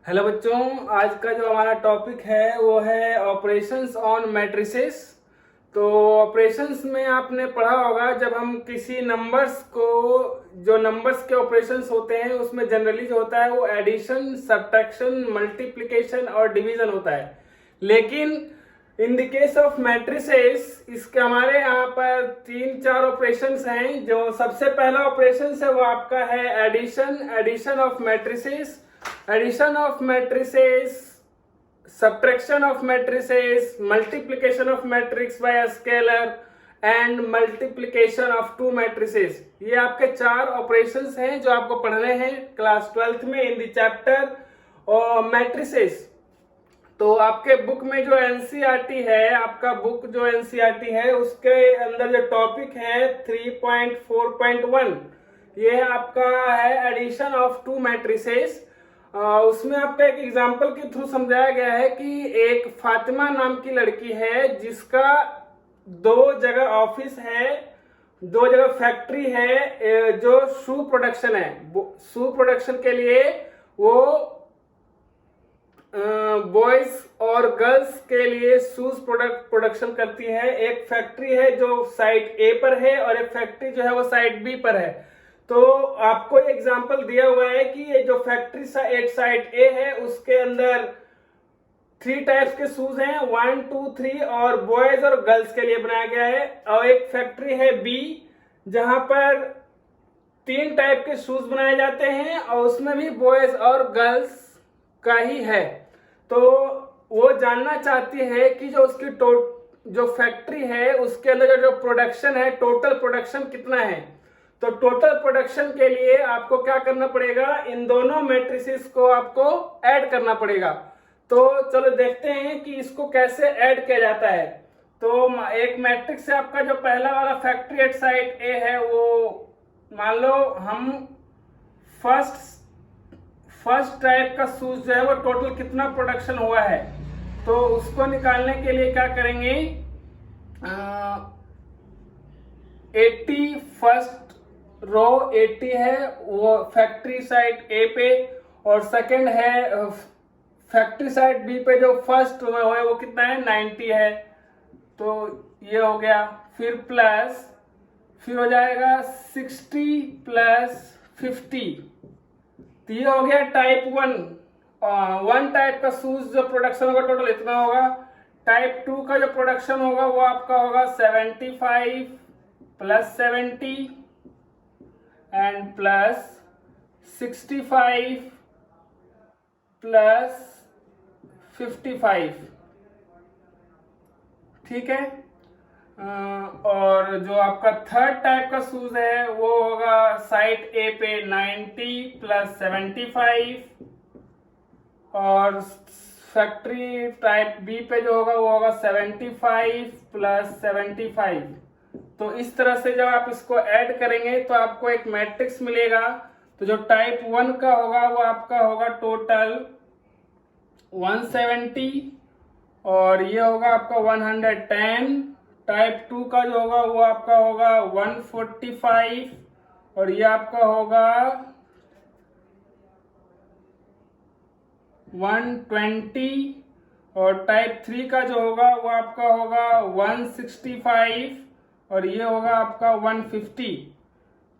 Hello बच्चों, आज का जो हमारा टॉपिक है वो है ऑपरेशंस ऑन मैट्रिसेस। तो ऑपरेशंस में आपने पढ़ा होगा जब हम किसी नंबर्स को, जो नंबर्स के ऑपरेशंस होते हैं उसमें जनरली जो होता है वो एडिशन, सब्ट्रैक्शन, मल्टीप्लिकेशन और डिवीजन होता है। लेकिन in the case of matrices इसके हमारे यहाँ पर 3-4 ऑपरेशंस हैं। जो सबसे पहला ऑपरेशन है वो आपका है addition of matrices, addition of matrices, subtraction of matrices, multiplication of matrix by a scalar and multiplication of two matrices। ये आपके 4 ऑपरेशंस हैं जो आपको पढ़ने हैं क्लास 12th में इन द चैप्टर और मैट्रिसेस। तो आपके बुक में जो एनसीईआरटी है, आपका बुक जो एनसीईआरटी है उसके अंदर जो टॉपिक है 3.4.1 ये आपका है एडिशन ऑफ टू मैट्रिसेस। उसमें आपका एक एग्जाम्पल के थ्रू समझाया गया है कि एक फातिमा नाम की लड़की है जिसका 2 जगह ऑफिस है, 2 जगह फैक्ट्री है। जो शू प्रोडक्शन है, शू प्रोडक्शन के लिए वो बॉयज और गर्ल्स के लिए शूज प्रोडक्शन करती है। एक फैक्ट्री है जो साइड ए पर है और एक फैक्ट्री जो है वो साइड बी पर है। तो आपको एग्जांपल दिया हुआ है कि ये जो फैक्ट्री एक साइड ए है उसके अंदर 3 टाइप्स के शूज हैं, 1, 2, 3 और बॉयज और गर्ल्स के लिए बनाया गया है। और एक फैक्ट्री है बी जहां पर 3 टाइप के शूज बनाए जाते हैं और उसमें भी बॉयज और गर्ल्स का ही है। तो वो जानना चाहती है कि जो उसकी जो फैक्ट्री है उसके अंदर जो प्रोडक्शन है, टोटल प्रोडक्शन कितना है। तो टोटल प्रोडक्शन के लिए आपको क्या करना पड़ेगा, इन दोनों मैट्रिसेस को आपको ऐड करना पड़ेगा। तो चलो देखते हैं कि इसको कैसे ऐड किया जाता है। तो एक मैट्रिक्स से आपका जो पहला वाला फैक्ट्री एट साइड ए है वो मान लो हम फर्स्ट टाइप का शूज जो है वो टोटल कितना प्रोडक्शन हुआ है। तो उसको निकालने के लिए क्या करेंगे, 80 फर्स्ट रो 80 है वो फैक्ट्री साइड ए पे, और सेकंड है फैक्ट्री साइड बी पे जो फर्स्ट रो है वो कितना है 90 है। तो ये हो गया, फिर प्लस, फिर हो जाएगा 60 प्लस 50। तो ये हो गया टाइप 1 टाइप का शूज जो प्रोडक्शन होगा टोटल इतना होगा। टाइप 2 का जो प्रोडक्शन होगा वो आपका होगा 75 प्लस 70 एंड प्लस 65 प्लस 55। ठीक है। और जो आपका थर्ड टाइप का शूज है वो होगा साइड ए पे 90 प्लस 75 और फैक्ट्री टाइप बी पे जो होगा वो होगा 75 प्लस 75। तो इस तरह से जब आप इसको ऐड करेंगे तो आपको एक मैट्रिक्स मिलेगा। तो जो टाइप 1 का होगा वो आपका होगा टोटल 170 और ये होगा आपका 110। टाइप 2 का जो होगा वो आपका होगा 145 और ये आपका होगा 120 और टाइप 3 का जो होगा वो आपका होगा 165 और ये होगा आपका 150।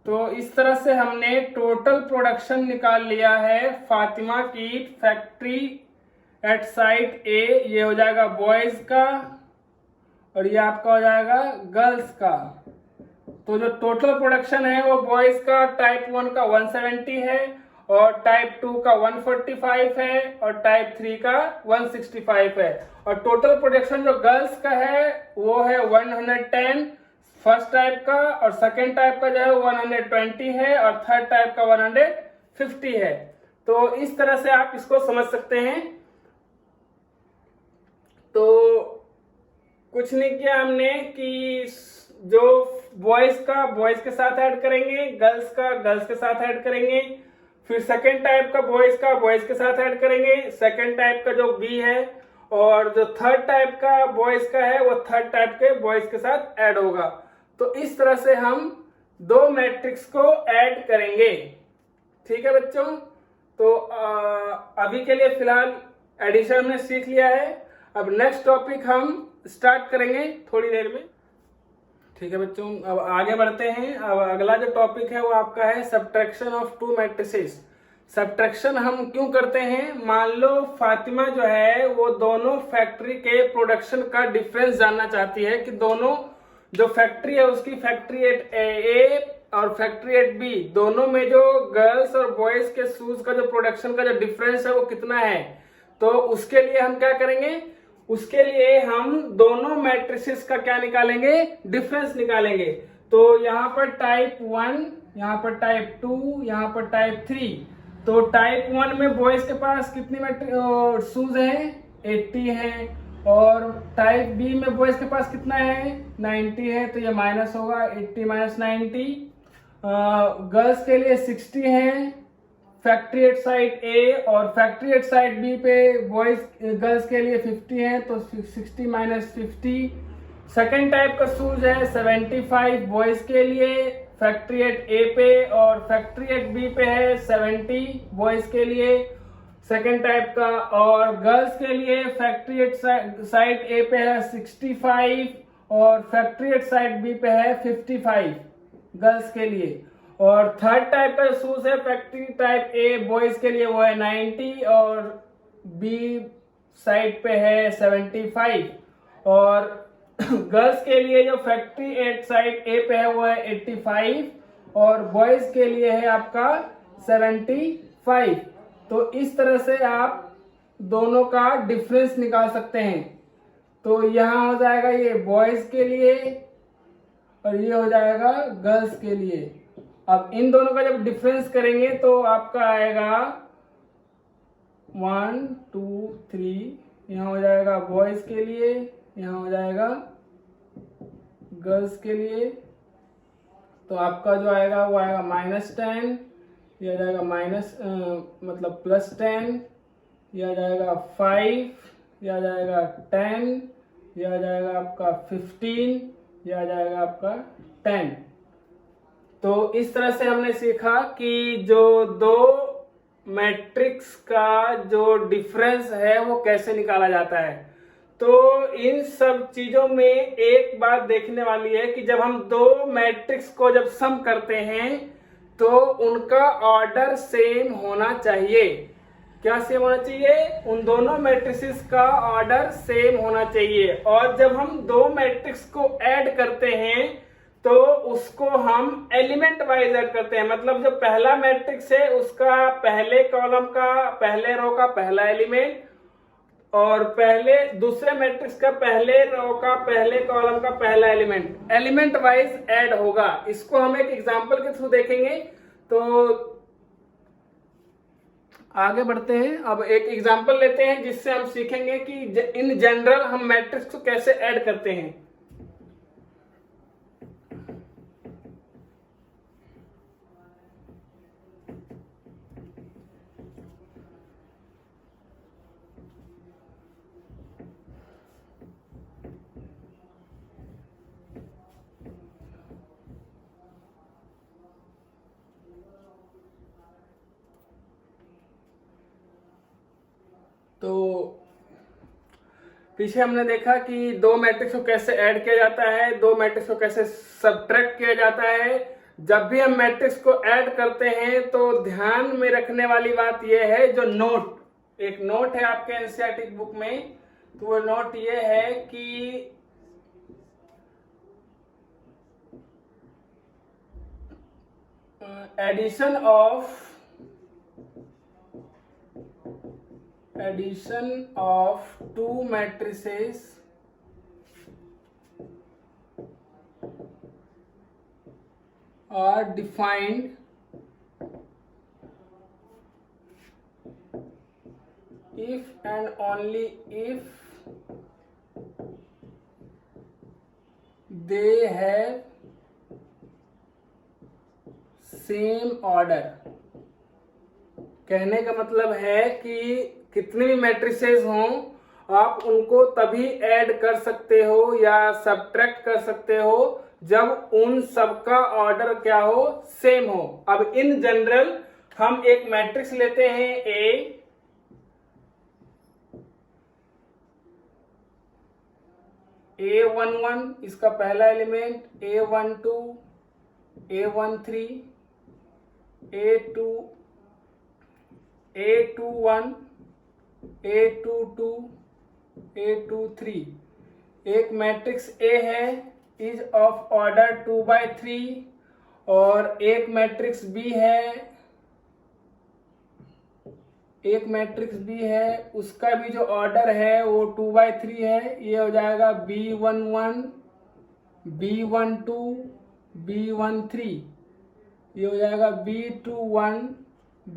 तो इस तरह से हमने टोटल प्रोडक्शन निकाल लिया है फातिमा की फैक्ट्री एट साइड ए। ये हो जाएगा बॉयज का और ये आपका हो जाएगा गर्ल्स का। तो जो टोटल प्रोडक्शन है वो बॉयज का टाइप 1 का 170 है और टाइप 2 का 145 है और टाइप 3 का 165 है। और टोटल प्रोडक्शन जो गर्ल्स का है वो है 110 फर्स्ट टाइप का, और सेकेंड टाइप का जो है 120 है और थर्ड टाइप का 150 है। तो इस तरह से आप इसको समझ सकते हैं। तो कुछ नहीं किया हमने कि जो बॉयज का बॉयज के साथ ऐड करेंगे, गर्ल्स का गर्ल्स के साथ ऐड करेंगे, फिर सेकेंड टाइप का बॉयज के साथ ऐड करेंगे, सेकेंड टाइप का जो बी है, और जो थर्ड टाइप का बॉयज का है वो थर्ड टाइप के बॉयज के साथ ऐड होगा। तो इस तरह से हम 2 मैट्रिक्स को ऐड करेंगे। ठीक है बच्चों। तो अभी के लिए फिलहाल एडिशन हमने सीख लिया है। अब नेक्स्ट टॉपिक हम स्टार्ट करेंगे थोड़ी देर में। ठीक है बच्चों, अब आगे बढ़ते हैं। अब अगला जो टॉपिक है वो आपका है subtraction of to matrices. Subtraction हम क्यों करते हैं? मान लो फातिमा जो है वो दोनों फैक्ट्री के प्रोडक्शन का डिफरेंस जानना चाहती है कि दोनों जो फैक्ट्री है उसकी फैक्ट्री एट ए और फैक्ट्री एट बी दोनों में जो गर्ल्स और बॉयज के शूज का जो प्रोडक्शन का जो डिफरेंस है वो कितना है। तो उसके लिए हम क्या करेंगे? उसके लिए हम दोनों मैट्रिसेस का क्या निकालेंगे? डिफरेंस निकालेंगे। तो यहाँ पर टाइप 1, यहाँ पर टाइप 2, यहाँ पर टाइप 3। तो टाइप 1 में बॉयज के पास कितनी शूज है? 80 है। और टाइप बी में बॉयज के पास कितना है? 90 है। तो ये माइनस होगा, 80 माइनस 90। गर्ल्स के लिए 60 है फैक्ट्री एट साइड ए, और फैक्ट्री एट साइड बी पे बॉयज गर्ल्स के लिए 50 है। तो 60 माइनस 50। सेकेंड टाइप का शूज है 75 बॉयज के लिए फैक्ट्री एट ए पे, और फैक्ट्री एट बी पे है 70 बॉयज के लिए सेकेंड टाइप का। और गर्ल्स के लिए फैक्ट्री एट साइड ए पे है 65 और फैक्ट्री एट साइड बी पे है 55 गर्ल्स के लिए। और थर्ड टाइप का शूज है फैक्ट्री टाइप ए बॉयज के लिए वो है 90 और बी साइड पे है 75। और गर्ल्स के लिए जो फैक्ट्री एट साइड ए पे है वो है 85 और बॉयज के लिए है आपका 75। तो इस तरह से आप दोनों का डिफरेंस निकाल सकते हैं। तो यहाँ हो जाएगा ये बॉयज के लिए और ये हो जाएगा गर्ल्स के लिए। अब इन दोनों का जब डिफरेंस करेंगे तो आपका आएगा 1 2 3। यहाँ हो जाएगा बॉयज के लिए, यहाँ हो जाएगा गर्ल्स के लिए। तो आपका जो आएगा वो आएगा -10, यह आ जाएगा मतलब +10, यह आ जाएगा 5, यह आ जाएगा 10, यह आ जाएगा आपका 15, यह आ जाएगा आपका 10। तो इस तरह से हमने सीखा कि जो दो मैट्रिक्स का जो डिफरेंस है वो कैसे निकाला जाता है। तो इन सब चीजों में एक बात देखने वाली है कि जब हम दो मैट्रिक्स को जब सम करते हैं तो उनका ऑर्डर सेम होना चाहिए। क्या सेम होना चाहिए? उन दोनों मैट्रिसेस का ऑर्डर सेम होना चाहिए। और जब हम दो मैट्रिक्स को ऐड करते हैं तो उसको हम एलिमेंट वाइज ऐड करते हैं। मतलब जो पहला मैट्रिक्स है उसका पहले कॉलम का पहले रो का पहला एलिमेंट और पहले दूसरे मैट्रिक्स का पहले रो का पहले कॉलम का पहला एलिमेंट एलिमेंट वाइज ऐड होगा। इसको हम एक एग्जांपल के थ्रू देखेंगे। तो आगे बढ़ते हैं। अब एक एग्जांपल लेते हैं जिससे हम सीखेंगे कि इन जनरल हम मैट्रिक्स को कैसे ऐड करते हैं। तो पीछे हमने देखा कि दो मैट्रिक्स को कैसे ऐड किया जाता है, दो मैट्रिक्स को कैसे सब्ट्रैक्ट किया जाता है। जब भी हम मैट्रिक्स को ऐड करते हैं तो ध्यान में रखने वाली बात यह है, जो नोट एक नोट है आपके एनसीईआरटी बुक में, तो वो नोट ये है कि addition of two matrices are defined if and only if they have same order। कहने का मतलब है कि कितने भी मैट्रिसेस हों आप उनको तभी ऐड कर सकते हो या सब्ट्रैक्ट कर सकते हो जब उन सबका ऑर्डर क्या हो? सेम हो। अब इन जनरल हम एक मैट्रिक्स लेते हैं A11, इसका पहला element A12, A13, A21, A22, A23। एक मैट्रिक्स A है इज ऑफ ऑर्डर 2/3 और एक मैट्रिक्स B है, उसका भी जो ऑर्डर है वो 2/3 है। ये हो जाएगा B11, B12, B13। ये हो जाएगा B21,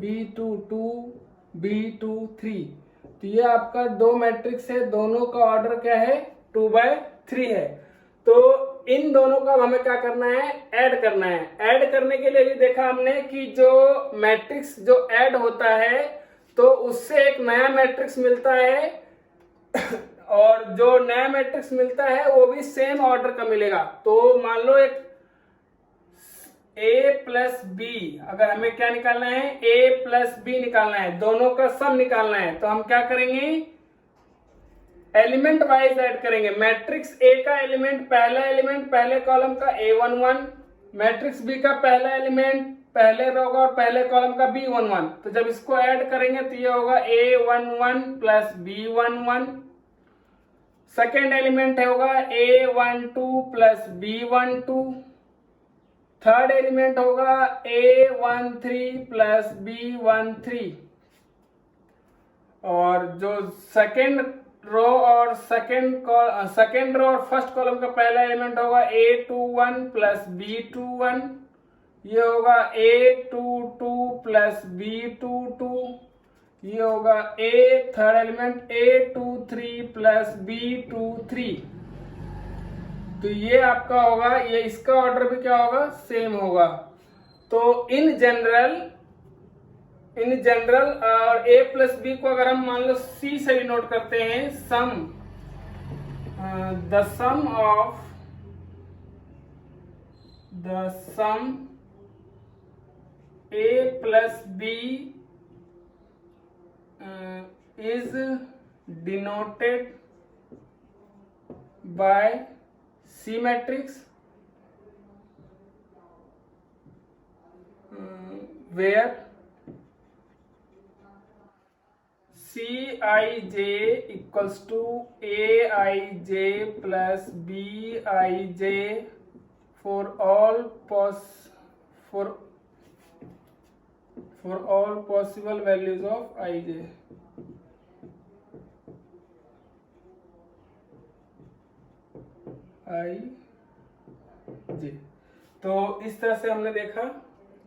B22, B23। तो ये आपका दो मैट्रिक्स है, दोनों का ऑर्डर क्या है 2/3 है। तो इन दोनों का हमें क्या करना है, ऐड करना है। ऐड करने के लिए भी देखा हमने कि जो मैट्रिक्स जो ऐड होता है तो उससे एक नया मैट्रिक्स मिलता है और जो नया मैट्रिक्स मिलता है वो भी सेम ऑर्डर का मिलेगा। तो मान लो एक A प्लस बी, अगर हमें क्या निकालना है, A प्लस बी निकालना है, दोनों का सम निकालना है। तो हम क्या करेंगे, एलिमेंट वाइज ऐड करेंगे। मैट्रिक्स A का एलिमेंट, पहला एलिमेंट पहले कॉलम का A11, मैट्रिक्स B का पहला एलिमेंट पहले रो का और पहले कॉलम का B11। तो जब इसको ऐड करेंगे तो ये होगा A11 plus B11। Second element होगा A12 plus B12। Third element होगा A13 प्लस B13। और जो सेकेंड रो और सेकेंड रो और फर्स्ट कॉलम का पहला एलिमेंट होगा A21 प्लस B21। ये होगा A22 प्लस B22। ये होगा third element A23 plus B23। तो ये आपका होगा, ये इसका ऑर्डर भी क्या होगा, सेम होगा। तो इन जनरल और A प्लस बी को अगर हम मान लो C से भी नोट करते हैं, the sum A plus B is denoted by C matrix, where Cij equals to Aij plus Bij for all possible values of ij। तो इस तरह से हमने देखा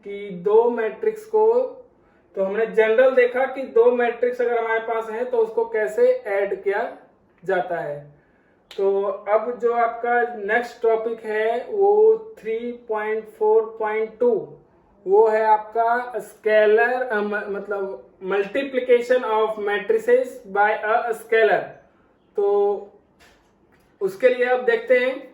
कि दो मैट्रिक्स को, तो हमने जनरल देखा कि दो मैट्रिक्स अगर हमारे पास है तो उसको कैसे ऐड किया जाता है। तो अब जो आपका नेक्स्ट टॉपिक है वो 3.4.2, वो है आपका स्केलर, मतलब multiplication of matrices by a scalar. तो उसके लिए अब देखते हैं।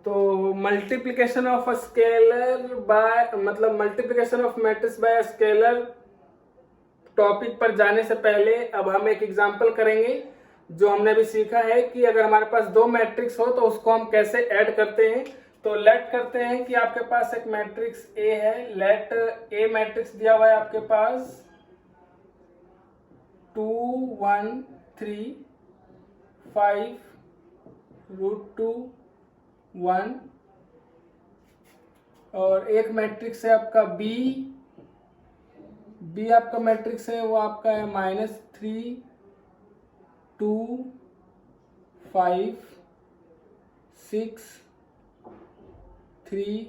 तो मल्टीप्लिकेशन ऑफ स्केलर बाय, मतलब multiplication of matrix by scalar topic पर जाने से पहले अब हम एक एग्जांपल करेंगे। जो हमने अभी सीखा है कि अगर हमारे पास दो मैट्रिक्स हो तो उसको हम कैसे ऐड करते हैं। तो लेट करते हैं कि आपके पास एक मैट्रिक्स ए है। लेट ए मैट्रिक्स दिया हुआ है आपके पास 2 1 3 5 √2 1, और एक मैट्रिक्स है आपका बी आपका मैट्रिक्स है वो आपका है -3 2 5 6 3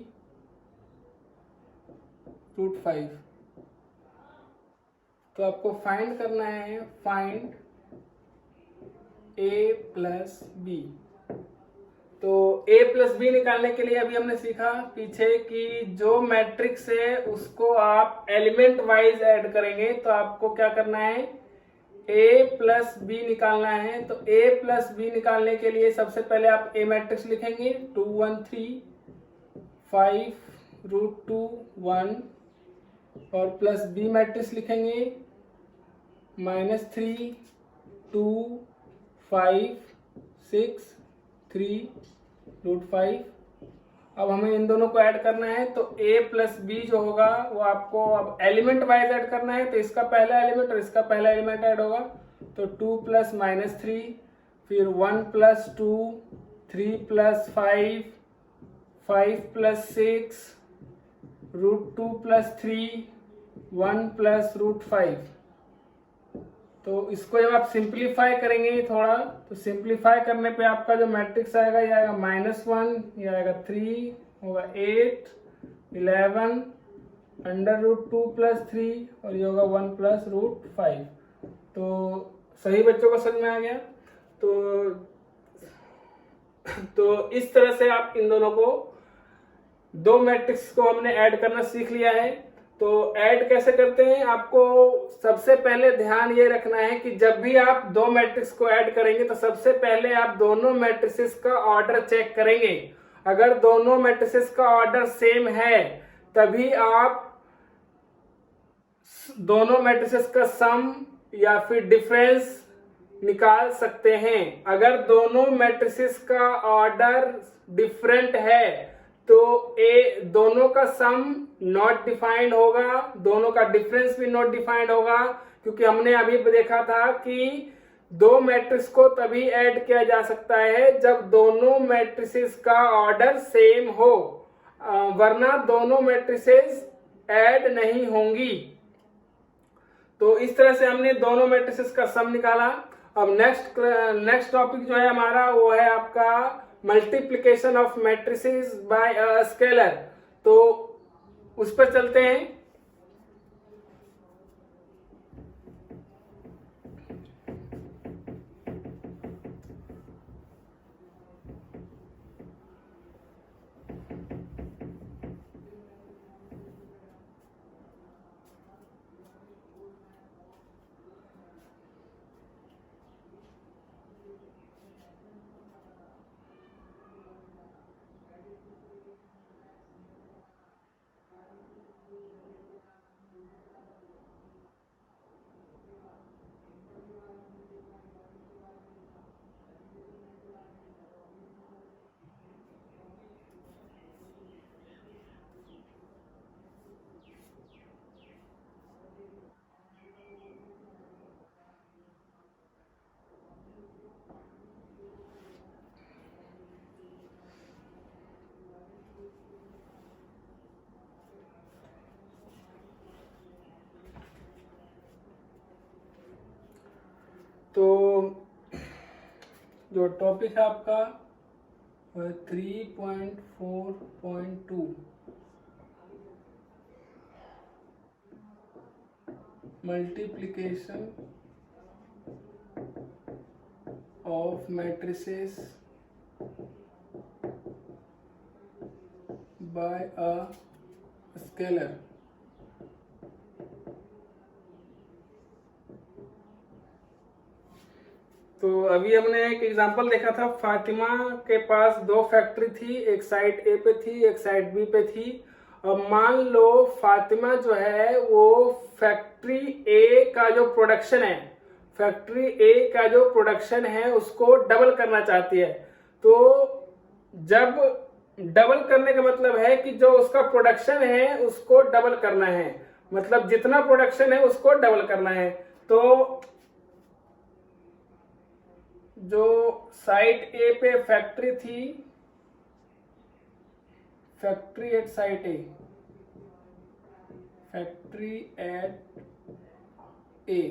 √5। तो आपको फाइंड करना है, फाइंड a प्लस बी। तो a प्लस बी निकालने के लिए अभी हमने सीखा पीछे कि जो मैट्रिक्स है उसको आप एलिमेंट वाइज ऐड करेंगे। तो आपको क्या करना है, a प्लस बी निकालना है। तो a प्लस बी निकालने के लिए सबसे पहले आप a मैट्रिक्स लिखेंगे 2 1 3 5 √2 1, और प्लस बी मैट्रिक्स लिखेंगे -3 2 5 6 3 √5। अब हमें इन दोनों को ऐड करना है। तो a प्लस बी जो होगा वो आपको अब एलिमेंट वाइज ऐड करना है। तो इसका पहला एलिमेंट और इसका पहला एलिमेंट ऐड होगा। तो 2 प्लस -3, फिर 1 plus 2, 3 plus 5, 5 plus 6, √2 plus 3, 1 plus √5। तो इसको जब आप सिंप्लीफाई करेंगे थोड़ा, तो सिंप्लीफाई करने पे आपका जो मैट्रिक्स आएगा ये आएगा -1, ये आएगा 3, होगा 8, 11, √2 प्लस 3, और ये होगा 1 प्लस √5। तो सही बच्चों को समझ में आ गया। तो इस तरह से आप इन दोनों को, दो मैट्रिक्स को हमने ऐड करना सीख लिया है। तो ऐड कैसे करते हैं, आपको सबसे पहले ध्यान ये रखना है कि जब भी आप दो मैट्रिक्स को ऐड करेंगे तो सबसे पहले आप दोनों मैट्रिसेस का ऑर्डर चेक करेंगे। अगर दोनों मैट्रिसेस का ऑर्डर सेम है तभी आप दोनों मैट्रिसेस का सम या फिर डिफरेंस निकाल सकते हैं। अगर दोनों मैट्रिसेस का ऑर्डर डिफरेंट है तो दोनों का सम नॉट डिफाइंड होगा, दोनों का डिफरेंस भी नॉट डिफाइंड होगा, क्योंकि हमने अभी देखा था कि दो मैट्रिक्स को तभी ऐड किया जा सकता है जब दोनों मैट्रिसेस का ऑर्डर सेम हो, वरना दोनों मैट्रिसेस ऐड नहीं होंगी। तो इस तरह से हमने दोनों मैट्रिसेस का सम निकाला। अब नेक्स्ट टॉपिक जो है हमारा वो है आपका multiplication of matrices by a scalar. तो उस पर चलते हैं। तो जो टॉपिक है आपका 3.4.2 multiplication of matrices by a scalar. तो अभी हमने एक एग्जांपल देखा था, फातिमा के पास दो फैक्ट्री थी, एक साइड ए पे थी एक साइड बी पे थी। अब मान लो फातिमा जो है वो फैक्ट्री ए का जो प्रोडक्शन है उसको डबल करना चाहती है। तो जब डबल करने का मतलब है कि जो उसका प्रोडक्शन है उसको डबल करना है, मतलब जितना प्रोडक्शन है उसको डबल करना है। तो जो साइट ए पे फैक्ट्री थी, factory at site A, factory at A,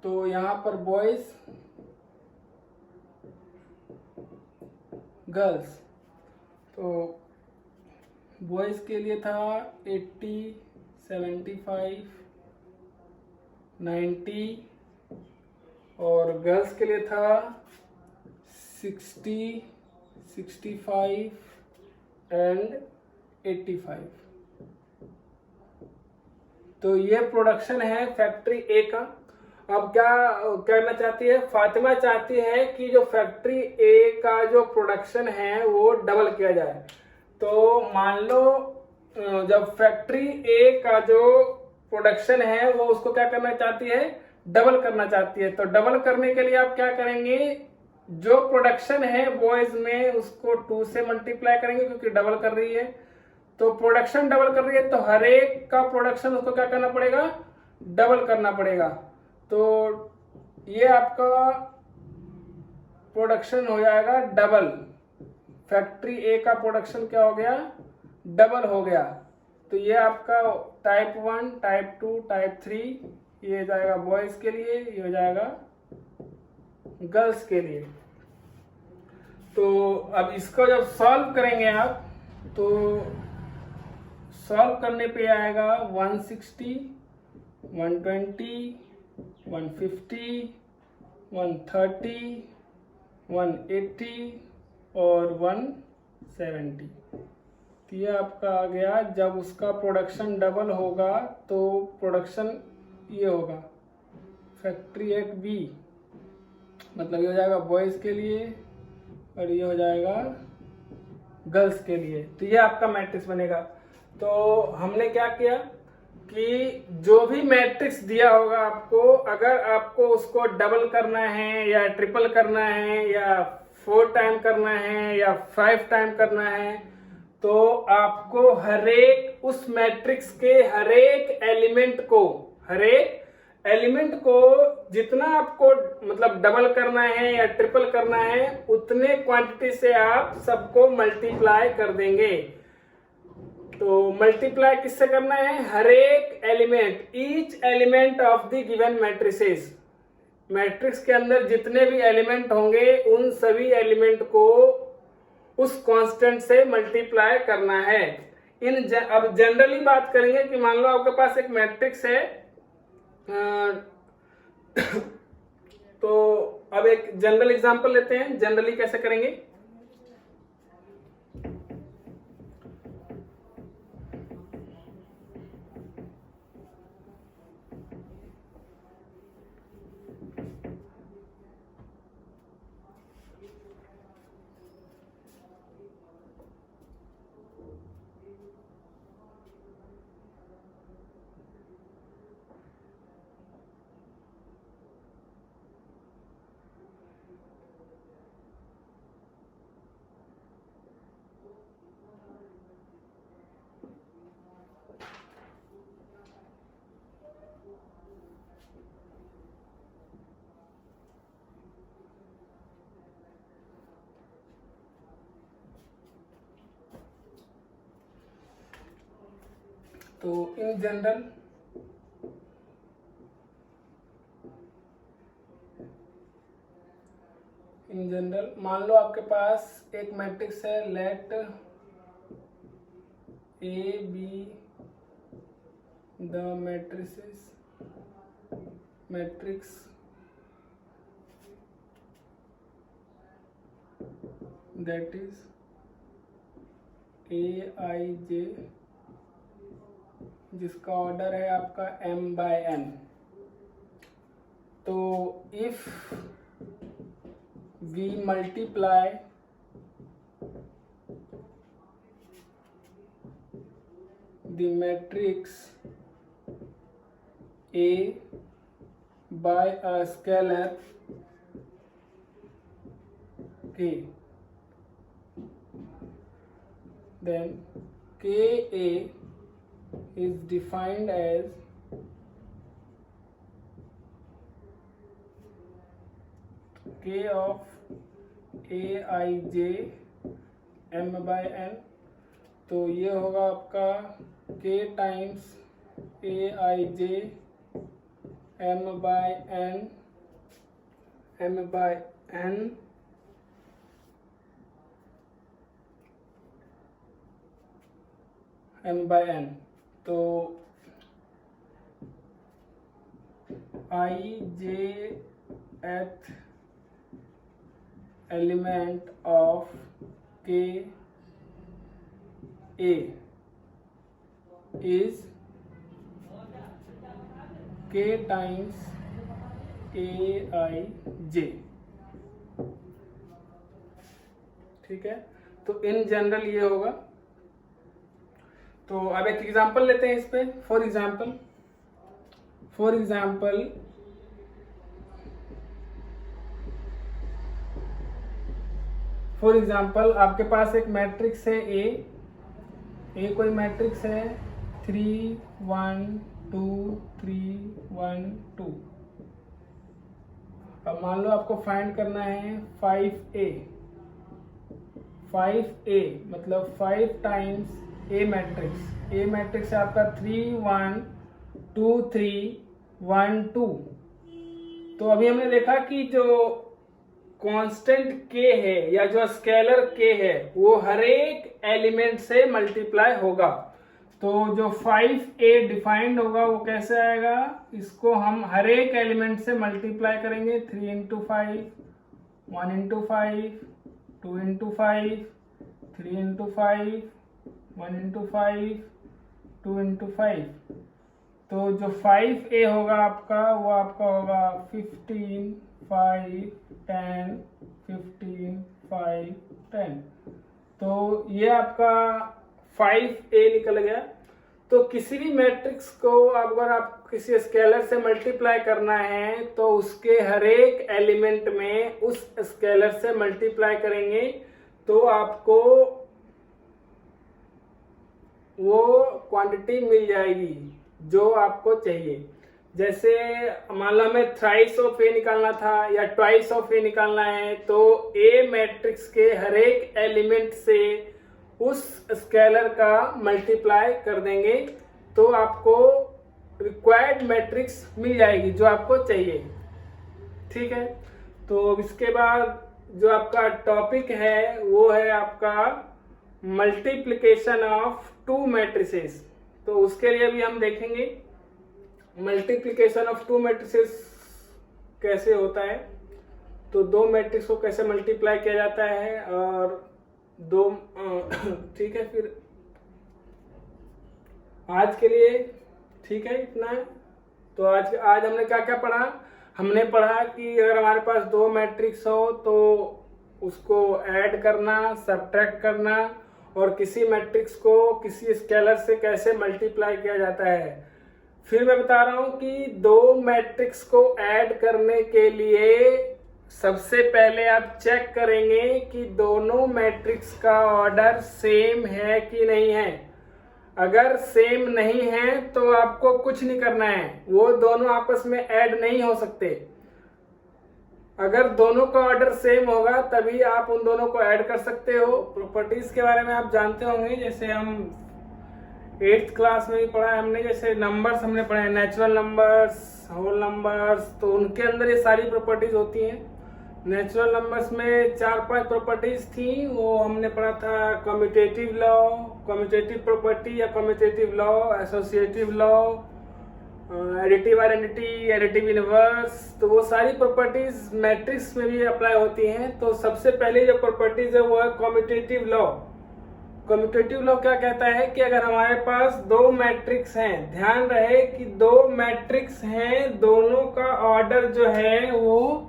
तो यहां पर बॉयज गर्ल्स, तो बॉयज के लिए था 80, 75, 90 और गर्ल्स के लिए था 60, 65 एंड 85। तो ये प्रोडक्शन है फैक्ट्री ए का। अब क्या करना चाहती है फातिमा, चाहती है कि जो फैक्ट्री ए का जो प्रोडक्शन है वो डबल किया जाए। तो मान लो जब फैक्ट्री ए का जो प्रोडक्शन है वो उसको क्या करना चाहती है, डबल करना चाहती है। तो डबल करने के लिए आप क्या करेंगे, जो प्रोडक्शन है बॉयज में उसको 2 से मल्टीप्लाई करेंगे क्योंकि डबल कर रही है। तो प्रोडक्शन डबल कर रही है तो हर एक का प्रोडक्शन उसको क्या करना पड़ेगा, डबल करना पड़ेगा। तो ये आपका प्रोडक्शन हो जाएगा डबल, फैक्ट्री ए का प्रोडक्शन क्या हो गया, डबल हो गया। तो ये आपका टाइप 1, टाइप 2, टाइप 3, ये हो जाएगा बॉयज के लिए, ये हो जाएगा गर्ल्स के लिए। तो अब इसको जब सॉल्व करेंगे आप, तो सॉल्व करने पे आएगा 160, 120, 150, 130, 180 और 170। तो ये आपका आ गया। जब उसका प्रोडक्शन डबल होगा तो प्रोडक्शन ये होगा फैक्ट्री एट बी, मतलब ये हो जाएगा बॉयज के लिए और ये हो जाएगा गर्ल्स के लिए। तो ये आपका मैट्रिक्स बनेगा। तो हमने क्या किया कि जो भी मैट्रिक्स दिया होगा आपको, अगर आपको उसको डबल करना है या ट्रिपल करना है या 4 टाइम करना है या 5 टाइम करना है, तो आपको हरेक उस मैट्रिक्स के हरेक एलिमेंट को जितना आपको मतलब डबल करना है या ट्रिपल करना है उतने क्वांटिटी से आप सबको मल्टीप्लाई कर देंगे। तो मल्टीप्लाई किससे करना है, हरेक element, each element of the given matrices, matrix के अंदर जितने भी एलिमेंट होंगे उन सभी एलिमेंट को उस कांस्टेंट से मल्टीप्लाई करना है। अब जनरली बात करेंगे कि मान लो आपके पास एक मैट्रिक्स है, तो अब एक जनरल एग्जांपल लेते हैं। जनरली कैसे करेंगे, तो इन जनरल मान लो आपके पास एक मैट्रिक्स है, let A be the matrix that is Aij, जिसका ऑर्डर है आपका m/n। तो if we multiply the matrix A by a scalar K, then KA is defined as K of Aij m by n। तो ये होगा आपका K times Aij m by n तो ijth element of K A is K times Aij। ठीक है, तो in general ये होगा। तो अब एक एग्जांपल लेते हैं इस पे। फॉर एग्जांपल आपके पास एक मैट्रिक्स है ए कोई मैट्रिक्स है 3 1 2 3 1 2। अब मान लो आपको फाइंड करना है 5A मतलब 5 टाइम्स ए मैट्रिक्स है आपका 3 1 2 3 1 2। तो अभी हमने देखा कि जो कांस्टेंट k है या जो स्केलर k है वो हर एक एलिमेंट से मल्टीप्लाई होगा। तो जो 5A डिफाइंड होगा वो कैसे आएगा, इसको हम हर एक एलिमेंट से मल्टीप्लाई करेंगे। 3 into 5, 1 into 5, 2 into 5, 3 into 5, 1 into 5, 2 into 5। तो जो 5A होगा आपका वो आपका होगा 15 5 10 15 5 10। तो ये आपका 5A निकल गया। तो किसी भी मैट्रिक्स को अगर आप किसी स्केलर से मल्टीप्लाई करना है तो उसके हर एक एलिमेंट में उस स्केलर से मल्टीप्लाई करेंगे तो आपको वो क्वांटिटी मिल जाएगी जो आपको चाहिए। जैसे मान लो हमें थ्राइस ऑफ ए निकालना था या ट्वाइस ऑफ ए निकालना है, तो ए मैट्रिक्स के हर एक एलिमेंट से उस स्केलर का मल्टीप्लाई कर देंगे तो आपको रिक्वायर्ड मैट्रिक्स मिल जाएगी जो आपको चाहिए। ठीक है, तो इसके बाद जो आपका टॉपिक है वो है आपका मल्टीप्लिकेशन ऑफ टू मैट्रिसेस। तो उसके लिए भी हम देखेंगे मल्टीप्लिकेशन ऑफ टू मैट्रिसेस कैसे होता है। तो दो मैट्रिक्स को कैसे मल्टीप्लाई किया जाता है और दो ठीक है, फिर आज के लिए ठीक है इतना है। तो आज हमने क्या क्या पढ़ा, हमने पढ़ा कि अगर हमारे पास दो मैट्रिक्स हो तो उसको ऐड करना, सब्ट्रैक्ट करना और किसी मैट्रिक्स को किसी स्केलर से कैसे मल्टीप्लाई किया जाता है। फिर मैं बता रहा हूं कि दो मैट्रिक्स को ऐड करने के लिए सबसे पहले आप चेक करेंगे कि दोनों मैट्रिक्स का ऑर्डर सेम है कि नहीं है। अगर सेम नहीं है तो आपको कुछ नहीं करना है, वो दोनों आपस में ऐड नहीं हो सकते। अगर दोनों का ऑर्डर सेम होगा तभी आप उन दोनों को ऐड कर सकते हो। प्रॉपर्टीज के बारे में आप जानते होंगे, जैसे हम 8th क्लास में भी पढ़ा है हमने, जैसे नंबर्स हमने पढ़े हैं, नेचुरल नंबर्स, होल नंबर्स, तो उनके अंदर ये सारी प्रॉपर्टीज होती हैं। नेचुरल नंबर्स में 4-5 प्रॉपर्टीज थी, वो हमने पढ़ा था कम्यूटेटिव लॉ, कम्यूटेटिव प्रॉपर्टी या commutative law, associative law, additive identity, additive inverse. तो वो सारी प्रॉपर्टीज मैट्रिक्स में भी अप्लाई होती हैं। तो सबसे पहले जो प्रॉपर्टीज है वो है कम्यूटेटिव लॉ। कम्यूटेटिव लॉ क्या कहता है कि अगर हमारे पास दो मैट्रिक्स हैं, ध्यान रहे कि दो मैट्रिक्स हैं, दोनों का ऑर्डर जो है वो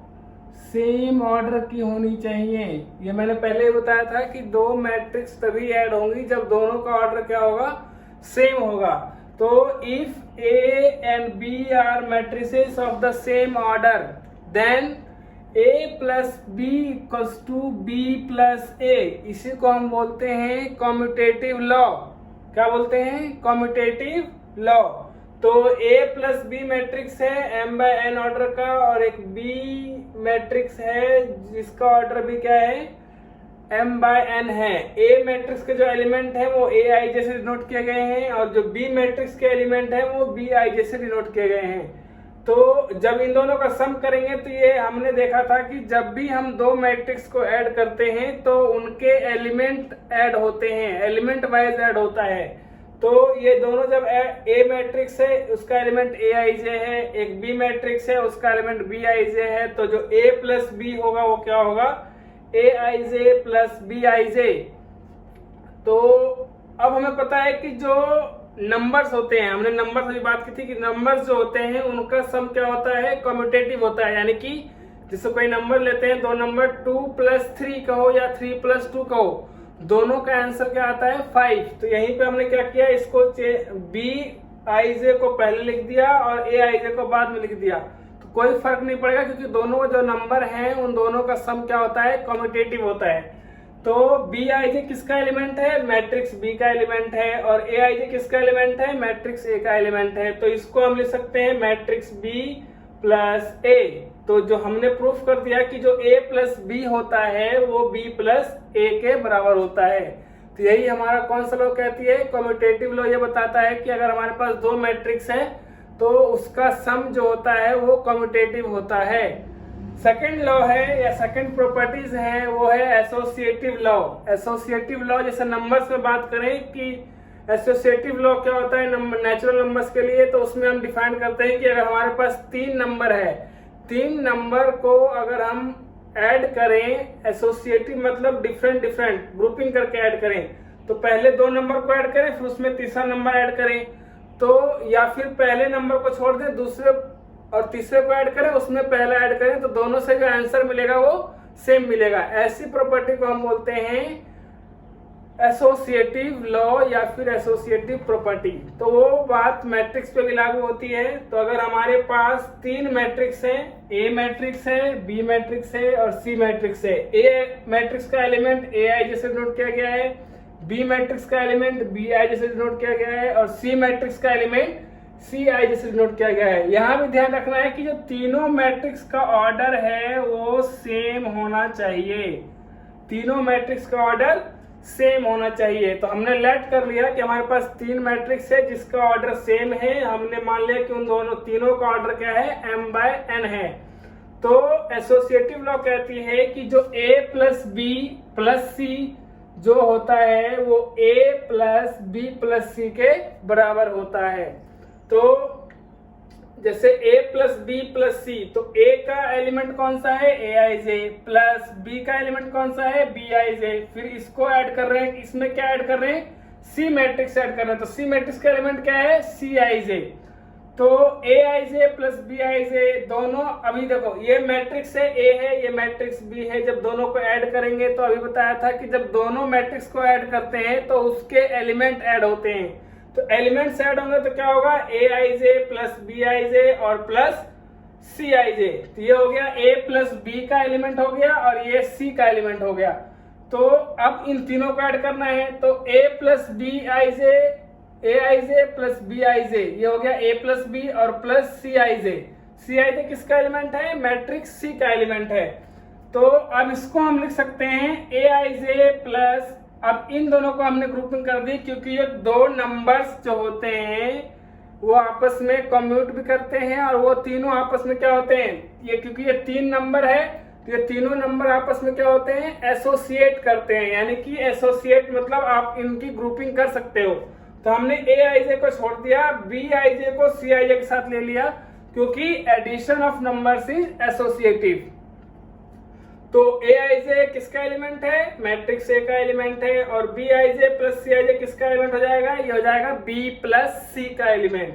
सेम ऑर्डर की होनी चाहिए। ये मैंने पहले ही बताया था कि दो मैट्रिक्स तभी ऐड होंगी जब दोनों का ऑर्डर क्या होगा, सेम होगा। तो if A and B are matrices of the same order, then A plus B equals to B plus A, इसी को हम बोलते हैं कम्यूटेटिव लॉ। क्या बोलते हैं? Commutative law. तो ए प्लस बी मैट्रिक्स है m बाय n ऑर्डर का, और एक बी मैट्रिक्स है जिसका ऑर्डर भी क्या है? m बाय n है। ए मैट्रिक्स के जो एलिमेंट है वो ए आई जैसे डिनोट किए गए हैं, और जो बी मैट्रिक्स के एलिमेंट है वो बी आई जैसे डिनोट किए गए हैं। तो जब इन दोनों का सम करेंगे तो ये हमने देखा था कि जब भी हम दो मैट्रिक्स को ऐड करते हैं तो उनके एलिमेंट ऐड होते हैं, एलिमेंट वाइज ऐड होता है। तो ये दोनों जब ए मैट्रिक्स है उसका एलिमेंट ए आई जे है, एक बी मैट्रिक्स है उसका एलिमेंट बी आई जे है, तो जो ए प्लस बी होगा वो क्या होगा? ए I J plus B I जे। तो अब हमें पता है कि जो नंबर्स होते हैं, हमने नंबर से भी बात की थी कि नंबर्स जो होते हैं उनका सम क्या होता है? कम्यूटेटिव होता है। यानी कि जैसे कोई नंबर लेते हैं, दो नंबर 2 + 3 कहो या 3 + 2 कहो, दोनों का आंसर क्या आता है? 5। तो यहीं पे हमने क्या किया, इसको बी आई जे को पहले लिख दिया और ए आई जे को बाद में लिख दिया, तो कोई फर्क नहीं पड़ेगा क्योंकि दोनों जो नंबर हैं उन दोनों का सम क्या होता है? कम्यूटेटिव होता है। तो बी आई जे किसका एलिमेंट है? मैट्रिक्स बी का एलिमेंट है, और ए आई जे किसका एलिमेंट है? मैट्रिक्स ए का एलिमेंट है। तो इसको हम लिख सकते हैं मैट्रिक्स बी प्लस ए। तो जो हमने प्रूफ कर दिया कि जो ए प्लस बी होता है वो बी प्लस ए के बराबर होता है। तो यही हमारा कौन सा लॉ कहती है? Commutative law. ये बताता है कि अगर हमारे पास दो मैट्रिक्स है तो उसका सम जो होता है वो कम्यूटेटिव होता है। सेकेंड लॉ है या सेकेंड प्रॉपर्टीज है वो है एसोसिएटिव लॉ। एसोसिएटिव लॉ जैसे नंबर्स में बात करें कि एसोसिएटिव लॉ क्या होता है नेचुरल नंबर्स के लिए, तो उसमें हम डिफाइन करते हैं कि अगर हमारे पास 3 नंबर है, 3 नंबर को अगर हम ऐड करें, एसोसिएटिव मतलब डिफरेंट डिफरेंट ग्रुपिंग करके ऐड करें, तो पहले 2 नंबर को ऐड करें फिर उसमें तीसरा नंबर ऐड करें, तो या फिर पहले नंबर को छोड़ दें दूसरे और तीसरे को ऐड करें उसमें पहला ऐड करें, तो दोनों से जो आंसर मिलेगा वो सेम मिलेगा। ऐसी प्रॉपर्टी को हम बोलते हैं एसोसिएटिव लॉ या फिर एसोसिएटिव प्रॉपर्टी। तो वो बात मैट्रिक्स पे भी लागू होती है। तो अगर हमारे पास 3 मैट्रिक्स हैं, ए मैट्रिक्स है, बी मैट्रिक्स है और सी मैट्रिक्स है। ए मैट्रिक्स का एलिमेंट ए आई जैसे डिनोट किया गया है, बी मैट्रिक्स का एलिमेंट बी आई जैसे डिनोट किया गया है और सी मैट्रिक्स का एलिमेंट सी आई जैसे डिनोट किया गया है। यहाँ भी ध्यान रखना है कि जो तीनों मैट्रिक्स का ऑर्डर है वो सेम होना चाहिए, तीनों मैट्रिक्स का ऑर्डर सेम होना चाहिए। तो हमने लेट कर लिया कि हमारे पास 3 मैट्रिक्स है जिसका ऑर्डर सेम है। हमने मान लिया कि उन दोनों तीनों का ऑर्डर क्या है? m/n है। तो एसोसिएटिव लॉ कहती है कि जो a प्लस बी प्लस सी जो होता है वो a प्लस बी प्लस सी के बराबर होता है। तो जैसे a प्लस बी प्लस सी, तो a का एलिमेंट कौन सा है? ए आई जे, प्लस b का एलिमेंट कौन सा है? बी आई जे। फिर इसको ऐड कर रहे हैं, इसमें क्या ऐड कर रहे हैं? c मैट्रिक्स ऐड कर रहे हैं, तो c मैट्रिक्स का एलिमेंट क्या है? सी आई जे। तो A I J plus B I जे दोनों, अभी देखो ये मैट्रिक्स है a है, ये मैट्रिक्स b है, जब दोनों को ऐड करेंगे तो अभी बताया था कि जब दोनों मैट्रिक्स को ऐड करते हैं तो उसके एलिमेंट ऐड होते हैं। तो एलिमेंट्स ऐड होंगे तो क्या होगा? ए I J plus B I जे और प्लस सी आई जे। तो ये हो गया a प्लस बी का एलिमेंट हो गया और ये c का एलिमेंट हो गया। तो अब इन तीनों को ऐड करना है, तो a plus B I J, A I J plus B I J, ये हो गया a प्लस बी और plus C I J. C I J किसका एलिमेंट है? मैट्रिक्स c का एलिमेंट है। तो अब इसको हम लिख सकते हैं ए आई जे प्लस, अब इन दोनों को हमने ग्रुपिंग कर दी क्योंकि ये दो नंबर्स जो होते हैं वो आपस में कम्यूट भी करते हैं और वो तीनों आपस में क्या होते हैं? ये क्योंकि ये 3 नंबर है तो ये तीनों नंबर आपस में क्या होते हैं? एसोसिएट करते हैं। यानी कि एसोसिएट मतलब आप इनकी ग्रुपिंग कर सकते हो। तो हमने ए आई जे को छोड़ दिया, बी आई जे को सी आई जे के साथ ले लिया क्योंकि addition of numbers is associative. तो ए आई जे किसका एलिमेंट है? मैट्रिक्स ए का एलिमेंट है, और B I J plus C I J किसका एलिमेंट हो जाएगा? ये हो जाएगा बी प्लस सी का एलिमेंट।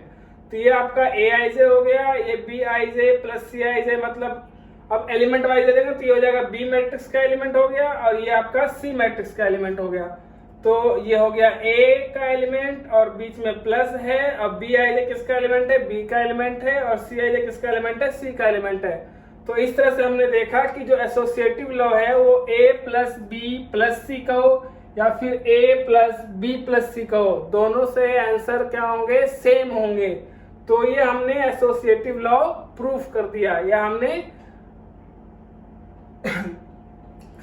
तो ये आपका ए आई जे हो गया, ये B I J plus C I जे, मतलब अब एलिमेंट वाइज देंगे तो ये हो जाएगा बी मैट्रिक्स का एलिमेंट हो गया और ये आपका सी मैट्रिक्स का एलिमेंट हो गया। तो ये हो गया ए का एलिमेंट और बीच में प्लस है। अब बी आई जे किसका एलिमेंट है? बी का एलिमेंट है, और सी आई जे किसका एलिमेंट है? सी का एलिमेंट है। तो इस तरह से हमने देखा कि जो एसोसिएटिव लॉ है वो a प्लस बी प्लस सी कहो या फिर a प्लस बी प्लस सी कहो, दोनों से आंसर क्या होंगे, सेम होंगे। तो ये हमने एसोसिएटिव लॉ प्रूफ कर दिया, या हमने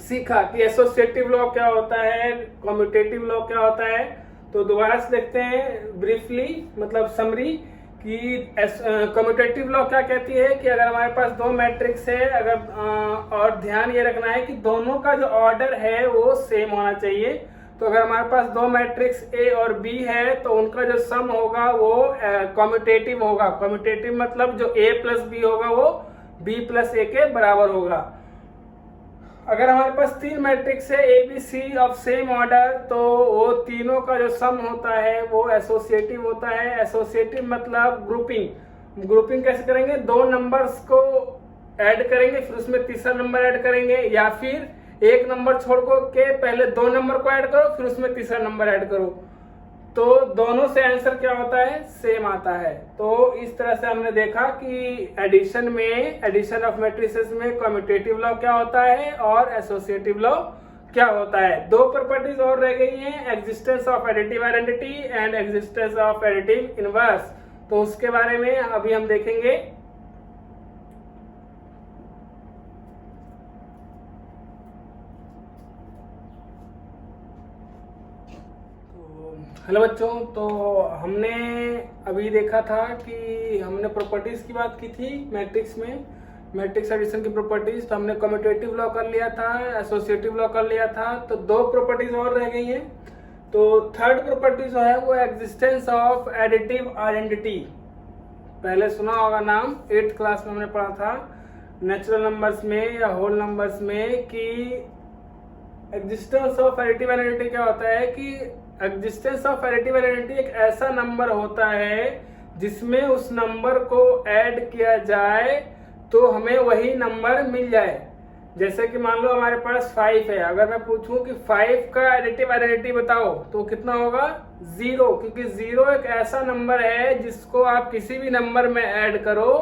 सीखा कि एसोसिएटिव लॉ क्या होता है, कम्यूटेटिव लॉ क्या होता है। तो दोबारा से देखते हैं ब्रीफली, मतलब समरी, कि कम्यूटेटिव लॉ क्या कहती है कि अगर हमारे पास दो मैट्रिक्स है, अगर और ध्यान ये रखना है कि दोनों का जो ऑर्डर है वो सेम होना चाहिए। तो अगर हमारे पास दो मैट्रिक्स ए और बी है तो उनका जो सम होगा वो कम्यूटेटिव होगा। कम्यूटेटिव मतलब जो ए प्लस बी होगा वो बी प्लस ए के बराबर होगा। अगर हमारे पास तीन मैट्रिक्स है A B C of same order, तो वो तीनों का जो सम होता है वो एसोसिएटिव होता है। एसोसिएटिव मतलब ग्रुपिंग। ग्रुपिंग कैसे करेंगे, दो नंबर्स को ऐड करेंगे फिर उसमें तीसरा नंबर ऐड करेंगे, या फिर एक नंबर छोड़ के पहले दो नंबर को ऐड करो फिर उसमें तीसरा नंबर ऐड करो, तो दोनों से आंसर क्या होता है, सेम आता है। तो इस तरह से हमने देखा कि एडिशन में, एडिशन ऑफ मैट्रिसेस में कम्यूटेटिव लॉ क्या होता है और एसोसिएटिव लॉ क्या होता है। दो प्रॉपर्टीज और रह गई हैं, existence of additive identity and existence of additive inverse. तो उसके बारे में अभी हम देखेंगे। हेलो बच्चों, तो हमने अभी देखा था कि हमने प्रॉपर्टीज की बात की थी मैट्रिक्स में, मैट्रिक्स एडिशन की प्रॉपर्टीज। तो हमने कम्यूटेटिव लॉ कर लिया था, एसोसिएटिव लॉ कर लिया था, तो दो प्रॉपर्टीज और रह गई हैं। तो थर्ड प्रॉपर्टी जो है वो एग्जिस्टेंस ऑफ एडिटिव आइडेंटिटी। पहले सुना होगा नाम, 8th क्लास में हमने पढ़ा था नेचुरल नंबर्स में या होल नंबर्स में, कि एग्जिस्टेंस ऑफ एडिटिव आइडेंटिटी क्या होता है कि एग्जिस्टेंस ऑफ एडिटिव आइडेंटिटी एक ऐसा नंबर होता है जिसमें उस नंबर को ऐड किया जाए तो हमें वही नंबर मिल जाए। जैसे कि मान लो हमारे पास 5 है, अगर मैं पूछूं कि 5 का एडिटिव आइडेंटिटी बताओ तो कितना होगा, 0, क्योंकि 0 एक ऐसा नंबर है जिसको आप किसी भी नंबर में ऐड करो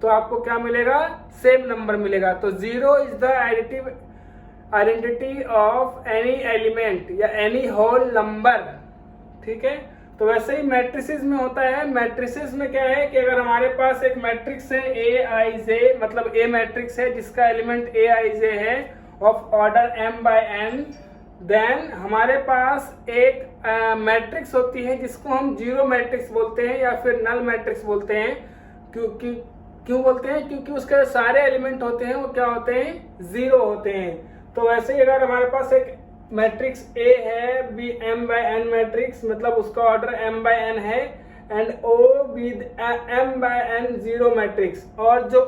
तो आपको क्या मिलेगा, सेम नंबर मिलेगा। तो 0 is the additive identity of any element या एनी होल नंबर। ठीक है, तो वैसे ही मैट्रिसेस में होता है। मैट्रिसेस में क्या है कि अगर हमारे पास एक मैट्रिक्स है ए आई जे, मतलब ए मैट्रिक्स है जिसका एलिमेंट ए आई जे है of order m by n, then हमारे पास एक मैट्रिक्स होती है जिसको हम जीरो मैट्रिक्स बोलते हैं या फिर नल मैट्रिक्स बोलते हैं। क्यों बोलते हैं, क्योंकि उसके सारे एलिमेंट होते हैं वो क्या होते हैं, 0 होते हैं। तो वैसे ही अगर हमारे पास एक मैट्रिक्स A है, be m by n matrix, मतलब उसका ऑर्डर m बाय n है, and O be m by n zero matrix, और जो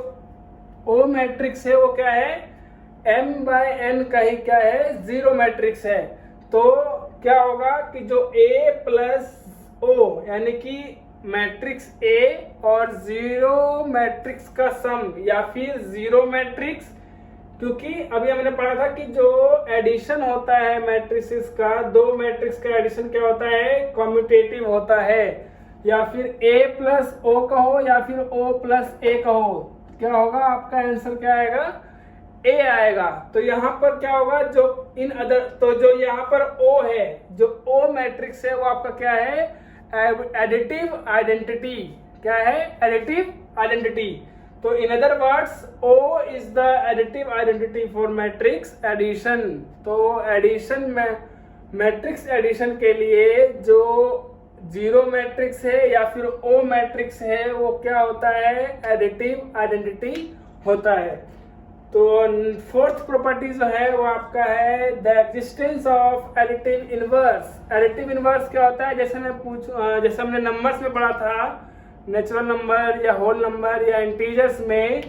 O मैट्रिक्स है वो क्या है, m बाय n का ही क्या है, जीरो मैट्रिक्स है। तो क्या होगा कि जो A प्लस O यानी कि मैट्रिक्स A और जीरो मैट्रिक्स का सम या फिर जीरो मैट्रिक्स, क्योंकि अभी हमने पढ़ा था कि जो एडिशन होता है मैट्रिसेस का, दो मैट्रिक्स का एडिशन क्या होता है, कम्यूटेटिव होता है। या फिर A प्लस O कहो या फिर O प्लस A कहो, क्या होगा, आपका आंसर क्या आएगा, A आएगा। तो यहाँ पर क्या होगा, जो इन अदर, तो जो यहाँ पर O है, जो O मैट्रिक्स है वो आपका क्या है, एडिटिव आइडेंटिटी। क्या है, एडिटिव आइडेंटिटी। तो in other words O is the additive identity for matrix addition. तो एडिशन में, मैट्रिक्स एडिशन के लिए जो जीरो मैट्रिक्स है या फिर O मैट्रिक्स है वो क्या होता है, एडिटिव आइडेंटिटी होता है। तो फोर्थ प्रॉपर्टी जो है वो आपका है the existence of additive inverse. Additive inverse क्या होता है, जैसे हमने नंबर्स में पढ़ा था, नेचुरल नंबर या होल नंबर या इंटीजर्स में,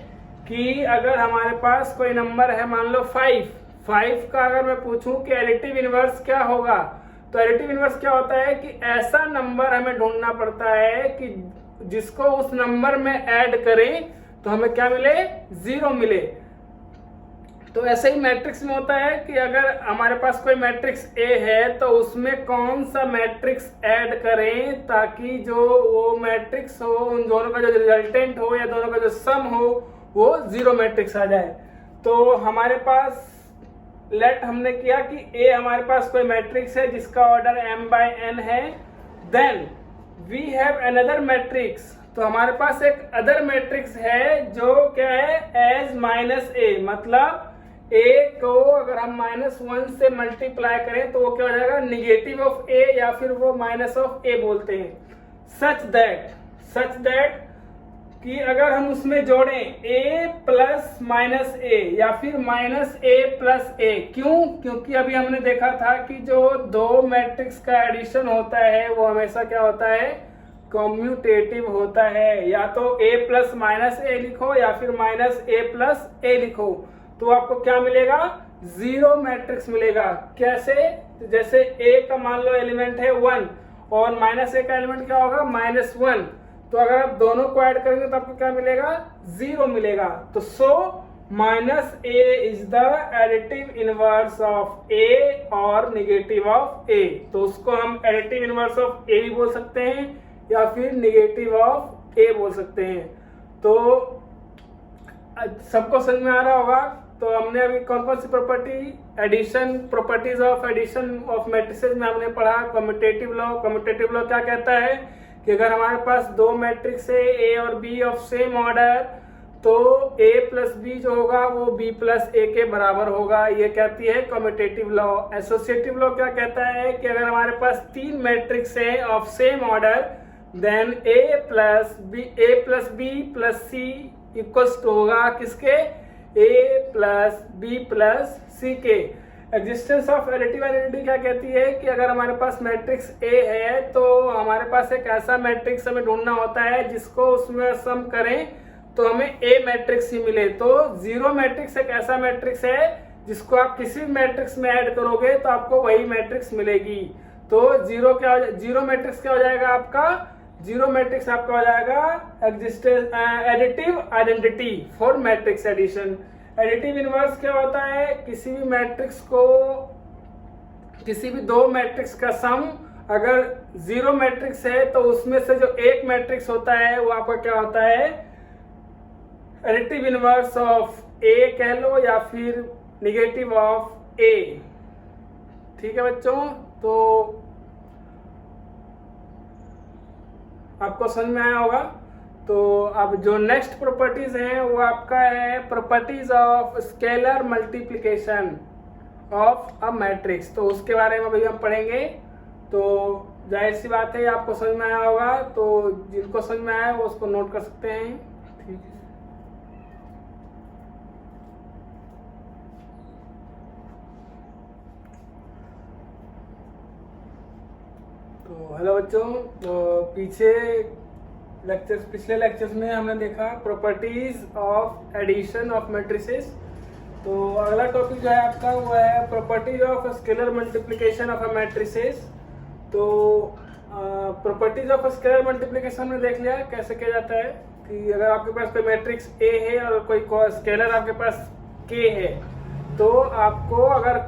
कि अगर हमारे पास कोई नंबर है, मान लो 5 का अगर मैं पूछूं कि एडिटिव इनवर्स क्या होगा, तो एडिटिव इनवर्स क्या होता है कि ऐसा नंबर हमें ढूंढना पड़ता है कि जिसको उस नंबर में ऐड करें तो हमें क्या मिले, 0 मिले। तो ऐसे ही मैट्रिक्स में होता है कि अगर हमारे पास कोई मैट्रिक्स A है तो उसमें कौन सा मैट्रिक्स ऐड करें ताकि जो वो मैट्रिक्स हो, उन दोनों का जो रिजल्टेंट हो या दोनों का जो सम हो वो जीरो मैट्रिक्स आ जाए। तो हमारे पास लेट हमने किया कि ए हमारे पास कोई मैट्रिक्स है जिसका ऑर्डर m/n है, then we have another matrix. तो हमारे पास एक अदर मैट्रिक्स है जो क्या है, एज -a, मतलब a को अगर हम -1 से मल्टीप्लाई करें तो वो क्या हो जाएगा, निगेटिव ऑफ a, या फिर वो माइनस ऑफ a बोलते हैं। सच दैट कि अगर हम उसमें जोड़ें a प्लस -a या फिर -a प्लस a, क्योंकि अभी हमने देखा था कि जो दो मैट्रिक्स का एडिशन होता है वो हमेशा क्या होता है, कम्यूटेटिव होता है। या तो a प्लस -a लिखो या फिर -a प्लस a लिखो, तो आपको क्या मिलेगा, जीरो मैट्रिक्स मिलेगा। कैसे, जैसे a का मान लो एलिमेंट है 1 और -a का एलिमेंट क्या होगा, -1, तो अगर आप दोनों को ऐड करेंगे तो आपको क्या मिलेगा, जीरो मिलेगा। तो -a is the additive inverse of a और निगेटिव ऑफ a। तो उसको हम एडिटिव इनवर्स ऑफ a भी बोल सकते हैं या फिर निगेटिव ऑफ a बोल सकते हैं। तो सबको समझ में आ रहा होगा। तो हमने अभी कौन कौन सी addition, properties of addition of matrices में हमने पढ़ा कम्यूटेटिव लॉ क्या कहता है कि अगर हमारे पास दो मैट्रिक्स है a और b ऑफ सेम ऑर्डर, तो a प्लस बी जो होगा वो b प्लस a के बराबर होगा। ये कहती है कम्यूटेटिव लॉ। एसोसिएटिव लॉ क्या कहता है कि अगर हमारे पास तीन मैट्रिक्स है of same order, then a plus b plus c equals to होगा किसके, a plus b plus c के। एग्जिस्टेंस ऑफ एडिटिव आइडेंटिटी क्या कहती है कि अगर हमारे पास मैट्रिक्स A है तो हमारे पास एक ऐसा मैट्रिक्स हमें ढूंढना होता है जिसको उसमें सम करें तो हमें A मैट्रिक्स ही मिले। तो जीरो मैट्रिक्स एक ऐसा मैट्रिक्स है जिसको आप किसी भी मैट्रिक्स में ऐड करोगे तो आपको वही मैट्रिक्स मिलेगी। तो जीरो मैट्रिक्स क्या हो जाएगा आपका, जीरो मैट्रिक्स आपका हो जाएगा additive identity for matrix addition. Additive inverse क्या होता है, किसी भी मैट्रिक्स को, किसी भी दो मैट्रिक्स का सम अगर जीरो मैट्रिक्स है तो उसमें से जो एक मैट्रिक्स होता है वो आपका क्या होता है, एडिटिव इनवर्स ऑफ ए कह लो या फिर निगेटिव ऑफ ए। ठीक है बच्चों, तो आपको समझ में आया होगा। तो अब जो नेक्स्ट प्रॉपर्टीज हैं वो आपका है properties of scalar multiplication of a matrix. तो उसके बारे में अभी हम पढ़ेंगे। तो जाहिर सी बात है आपको समझ में आया होगा, तो जिनको समझ में आया वो उसको नोट कर सकते हैं। ठीक है, तो हेलो बच्चों, तो पिछले लेक्चर्स में हमने देखा properties of addition of matrices. तो अगला टॉपिक जो है आपका वो है properties of scalar multiplication of a matrices. तो प्रॉपर्टीज ऑफ स्केलर मल्टीप्लिकेशन में देख लिया कैसे किया जाता है कि अगर आपके पास कोई मैट्रिक्स A है और कोई स्केलर आपके पास K है, तो आपको अगर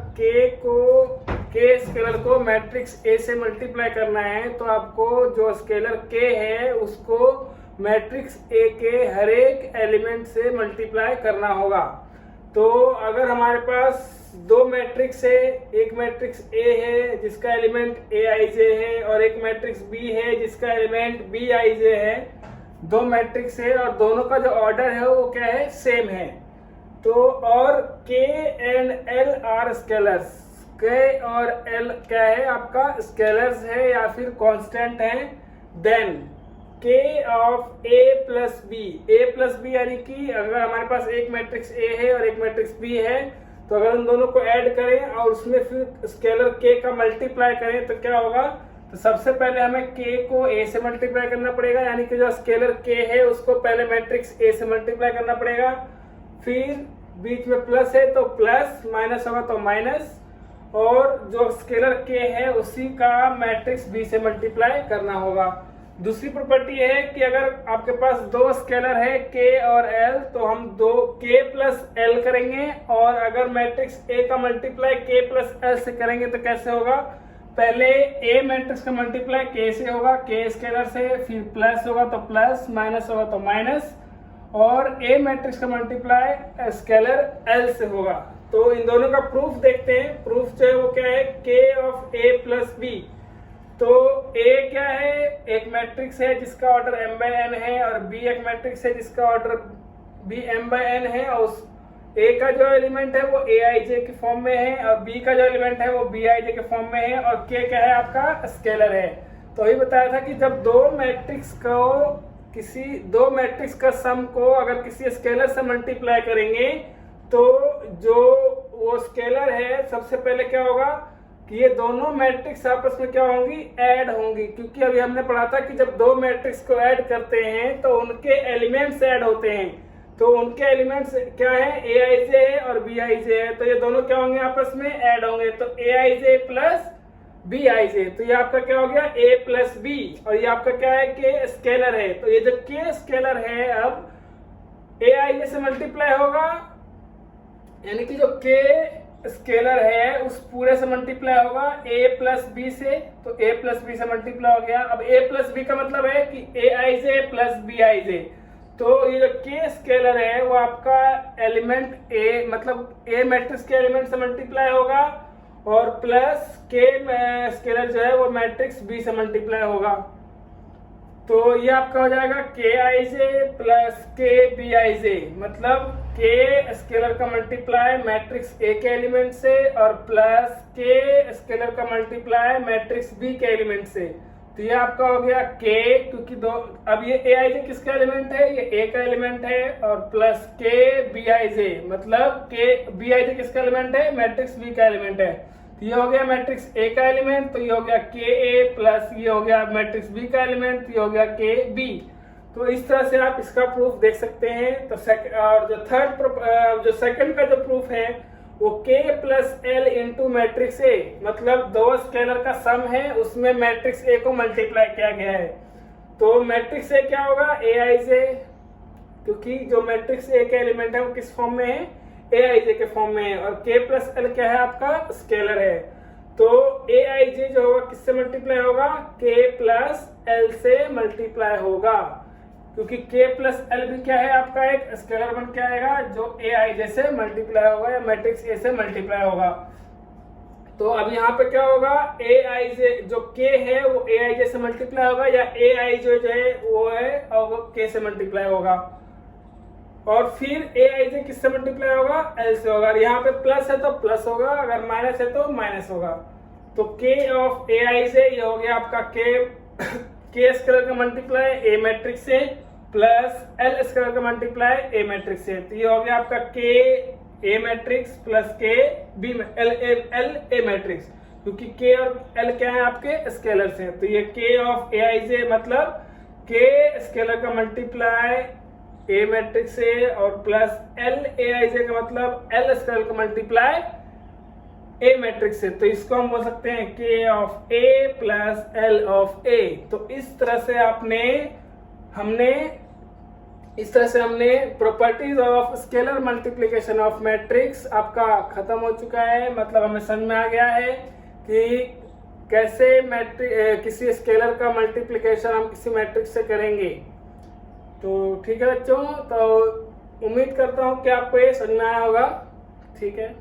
K स्केलर को मैट्रिक्स A से मल्टीप्लाई करना है तो आपको जो स्केलर K है उसको मैट्रिक्स A के हर एक एलिमेंट से मल्टीप्लाई करना होगा। तो अगर हमारे पास दो मैट्रिक्स है, एक मैट्रिक्स A है जिसका एलिमेंट Aij है और एक मैट्रिक्स B है जिसका एलिमेंट Bij है, दो मैट्रिक्स है और दोनों का जो ऑर्डर है वो क्या है, सेम है। तो और K and L are scalars, K और L क्या है आपका, स्केलर्स है या फिर कांस्टेंट है। Then K of A plus B यानी कि अगर हमारे पास एक मैट्रिक्स A है और एक मैट्रिक्स B है तो अगर उन दोनों को ऐड करें और उसमें फिर स्केलर K का मल्टीप्लाई करें तो क्या होगा, तो सबसे पहले हमें K को A से मल्टीप्लाई करना पड़ेगा, यानी कि जो स्केलर K है उसको पहले मैट्रिक्स A से मल्टीप्लाई करना पड़ेगा, फिर बीच में प्लस है तो प्लस, माइनस होगा तो माइनस, और जो स्केलर K है उसी का मैट्रिक्स B से मल्टीप्लाई करना होगा। दूसरी प्रॉपर्टी है कि अगर आपके पास दो स्केलर है K और L तो हम दो K प्लस L करेंगे, और अगर मैट्रिक्स A का मल्टीप्लाई K प्लस L से करेंगे तो कैसे होगा, पहले A मैट्रिक्स का मल्टीप्लाई K से होगा, K स्केलर से, फिर प्लस होगा तो प्लस, माइनस होगा तो माइनस, और ए मैट्रिक्स का मल्टीप्लाई स्केलर एल से होगा। तो इन दोनों का प्रूफ देखते हैं। प्रूफ जो है वो क्या है, के ऑफ ए प्लस बी। तो ए क्या है, एक मैट्रिक्स है जिसका ऑर्डर m बाय n है, और बी एक मैट्रिक्स है जिसका ऑर्डर भी m बाय n है, और उस ए का जो एलिमेंट है वो aij के फॉर्म में है, और बी का जो एलिमेंट है वो bij के फॉर्म में है, और k क्या है आपका स्केलर है। तो ये बताया था कि जब दो मैट्रिक्स का सम को अगर किसी स्केलर से मल्टीप्लाई करेंगे तो जो वो स्केलर है सबसे पहले क्या होगा कि ये दोनों मैट्रिक्स आपस में क्या होंगी, ऐड होंगी। क्योंकि अभी हमने पढ़ा था कि जब दो मैट्रिक्स को ऐड करते हैं तो उनके एलिमेंट्स ऐड होते हैं। तो उनके एलिमेंट्स क्या है, aij है और bij है, तो ये दोनों क्या होंगे, आपस में ऐड होंगे। तो aij प्लस bij, तो ये आपका क्या हो गया, a प्लस b, और ये आपका क्या है, k स्केलर है। तो ये जो k स्केलर है अब aij से मल्टीप्लाई होगा, यानी कि जो k स्केलर है उस पूरे से मल्टीप्लाई होगा a प्लस बी से। तो a प्लस बी से मल्टीप्लाई हो गया। अब a प्लस बी का मतलब है कि aij प्लस bij। तो ये जो k स्केलर है वो आपका एलिमेंट a, मतलब a मैट्रिक्स के एलिमेंट से मल्टीप्लाई होगा, और प्लस k स्केलर जो है वो मैट्रिक्स b से मल्टीप्लाई होगा। तो ये आपका हो जाएगा kij प्लस kbij, मतलब k स्केलर का मल्टीप्लाई मैट्रिक्स a के एलिमेंट से, और प्लस k स्केलर का मल्टीप्लाई मैट्रिक्स b के एलिमेंट से। तो ये आपका हो गया k, क्योंकि दो, अब ये aij किसका एलिमेंट है, ये a का एलिमेंट है, और प्लस kbij, मतलब kbij किसका एलिमेंट है, मैट्रिक्स b का एलिमेंट है। तो ये हो गया मैट्रिक्स A का एलिमेंट, तो ये हो गया ka प्लस ये हो गया मैट्रिक्स B का एलिमेंट, तो ये हो गया kb। तो इस तरह से आप इसका प्रूफ देख सकते हैं। तो और जो सेकंड का जो प्रूफ है वो k plus L into matrix A, मतलब दो स्केलर का सम है, उसमें मैट्रिक्स A को मल्टीप्लाई किया गया है। तो मैट्रिक्स A क्या होगा, aij, क्योंकि जो मैट्रिक्स A के एलिमेंट है वो किस फॉर्म में है, aij के फॉर्म में है, और k प्लस एल क्या है आपका स्केलर है। तो aij जो होगा किससे मल्टीप्लाई होगा, k प्लस एल से मल्टीप्लाई होगा, क्योंकि k प्लस एल भी क्या है आपका एक स्केलर बन के आएगा जो aij से मल्टीप्लाई होगा या मैट्रिक्स A से मल्टीप्लाई होगा। तो अब यहाँ पे क्या होगा, aij जो k है वो aij से मल्टीप्लाई होगा, या ai जो है वो है और वो k से मल्टीप्लाई होगा, और फिर aij किससे मल्टीप्लाई होगा, l से होगा। यहाँ पे प्लस है तो प्लस होगा, अगर माइनस है तो माइनस होगा। तो k ऑफ aij ये हो गया आपका k स्केलर का मल्टीप्लाई a मैट्रिक्स से, प्लस l स्केलर का मल्टीप्लाई a मैट्रिक्स से। तो ये हो गया आपका k a matrix plus k b l a matrix, क्योंकि k और l क्या है आपके स्केलर से। तो ये k ऑफ aij मतलब k स्केलर का मल्टीप्लाई a मैट्रिक्स से, और प्लस l aij का मतलब l स्केलर का मल्टीप्लाई a मैट्रिक्स से। तो इसको हम बोल सकते हैं k of a plus l of a। तो इस तरह से हमने properties of scalar multiplication of matrix आपका खत्म हो चुका है। मतलब हमें समझ में आ गया है कि कैसे किसी स्केलर का मल्टीप्लिकेशन हम किसी मैट्रिक्स से करेंगे। तो ठीक है बच्चों, तो उम्मीद करता हूँ कि आपको ये समझ में आया होगा। ठीक है।